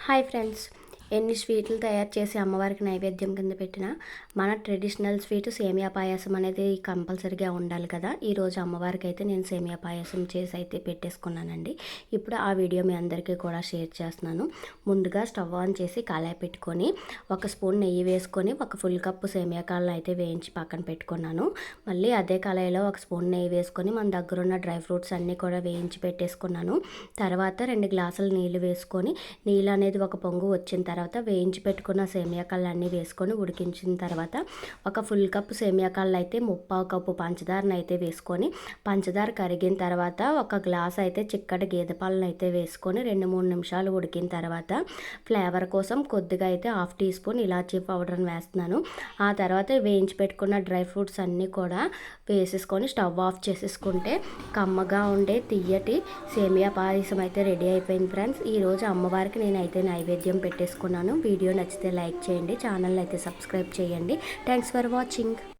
Hi friends, ఎన్ని స్వీట్లు తయారు చేసి అమ్మవారికి నైవేద్యం కింద పెట్టినా మన ట్రెడిషనల్ స్వీట్ సేమియా పాయసం అనేది కంపల్సరీగా ఉండాలి కదా. ఈరోజు అమ్మవారికి అయితే నేను సేమియా పాయసం చేసి అయితే పెట్టేసుకున్నానండి. ఇప్పుడు ఆ వీడియో మీ అందరికీ కూడా షేర్ చేస్తున్నాను. ముందుగా స్టవ్ ఆన్ చేసి కళాయి పెట్టుకొని 1 స్పూన్ నెయ్యి వేసుకొని 1 ఫుల్ కప్పు సేమియా కాళ్ళను అయితే వేయించి పక్కన పెట్టుకున్నాను. మళ్ళీ అదే కళాయిలో 1 స్పూన్ నెయ్యి వేసుకొని మన దగ్గర ఉన్న డ్రై ఫ్రూట్స్ అన్నీ కూడా వేయించి పెట్టేసుకున్నాను. తర్వాత 2 గ్లాసులు నీళ్ళు వేసుకొని నీళ్ళు అనేది ఒక పొంగు వచ్చిన తర్వాత వేయించి పెట్టుకున్న సేమియా కాళ్ళు అన్నీ వేసుకొని ఉడికించిన తర్వాత 1 ఫుల్ కప్పు సేమియా కాళ్ళు అయితే 1/4 కప్పు పంచదారను అయితే వేసుకొని పంచదార కరిగిన తర్వాత 1 గ్లాస్ అయితే చిక్కటి గేదె పాలను అయితే వేసుకొని 2-3 నిమిషాలు ఉడికిన తర్వాత ఫ్లేవర్ కోసం కొద్దిగా అయితే 1/2 టీ స్పూన్ ఇలాచీ పౌడర్ని వేస్తున్నాను. ఆ తర్వాత వేయించి పెట్టుకున్న డ్రై ఫ్రూట్స్ అన్నీ కూడా వేసేసుకొని స్టవ్ ఆఫ్ చేసేసుకుంటే కమ్మగా ఉండే తియ్యటి సేమియా పాయసం అయితే రెడీ అయిపోయింది ఫ్రెండ్స్. ఈరోజు అమ్మవారికి నేనైతే నైవేద్యం పెట్టేసుకున్నాను. వీడియో నచ్చితే లైక్ చేయండి, ఛానల్ అయితే సబ్స్క్రైబ్ చేయండి. Thanks for watching.